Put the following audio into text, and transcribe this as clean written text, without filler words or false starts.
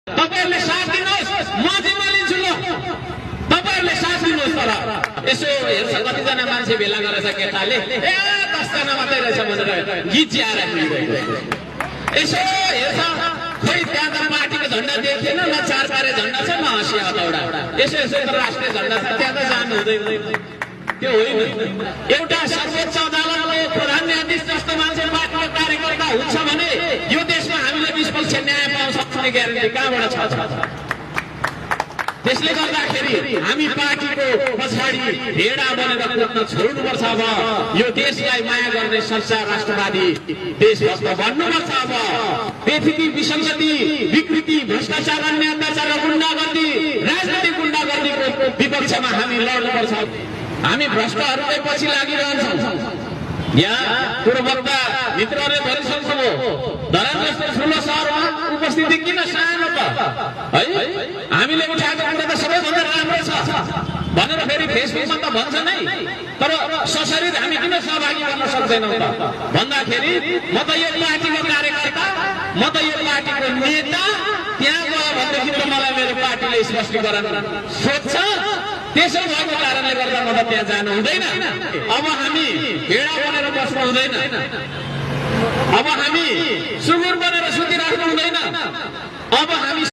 तपाईहरुले साथ दिनुहोस्, म जिम्मा लिन्छु ल। तपाईहरुले साथ दिनुहोस् तर यसो हेर्छ कतिजना मान्छे भेला गरेछ केटाले ए 10 जना मात्रै रहेछ भनेर गीत च्याएर हिँडिरहेको। यसो हेर्छ खोइ त्यहाँ त पार्टीको झण्डा देखिएन न चार पारे झण्डा छ न हँसिया हतौडा। यसो यसो त राष्ट्रिय झण्डा छ त्यहाँ त जानु हुँदैन। त्यो होइन, एउटा सर्वोच्च अदालतको प्रधान न्यायाधीश जस्तो मान्छे पार्टीको कार्यकर्ता हुन्छ भने यो देशमा हामीले निष्पक्ष न्याय पाउन सक्ने ग्यारेन्टी कहाँबाट छ? त्यसले गर्दाखेरि हामी पार्टीको पछाडि भेडा बनेर कुद्न छोड्नुपर्छ। अब यो देशलाई माया गर्ने संसार राष्ट्रवादी देशभक्त बन्नुपर्छ। अब पृथ्वी विसङ्गति, विकृति, भ्रष्टाचार, अन्य अत्याचार र गुण्डागर्दी, राजनीतिक गुण्डागर्दीको विपक्षमा हामी लड्नुपर्छ। हामी भ्रष्टहरुकै पछि लागिरहन्छौँ। यहाँ पूर्ववक्ता मित्रहरूले भनिसक्नुभयो धरान जस्तो ठुलो सहरमा उपस्थिति किन सानो त है? हामीले उठाएको कुरा त सबैभन्दा राम्रो छ भनेर फेरि फेसबुकमा त भन्छ नै, तर सशरीर हामी किन सहभागी गर्न सक्दैनौँ त भन्दाखेरि म त यो पार्टीको कार्यकर्ता, म त यो पार्टीको नेता, त्यहाँ गयो भनेदेखि त मलाई मेरो पार्टीले स्पष्टीकरण सोध्छ। त्यसो भएको कारणले गर्दा म त त्यहाँ जानु हुँदैन। अब हामी भेडा बनेर बस्नु हुँदैन, अब हामी सुँगुर बनेर सुतिराख्नु हुँदैन, अब हामी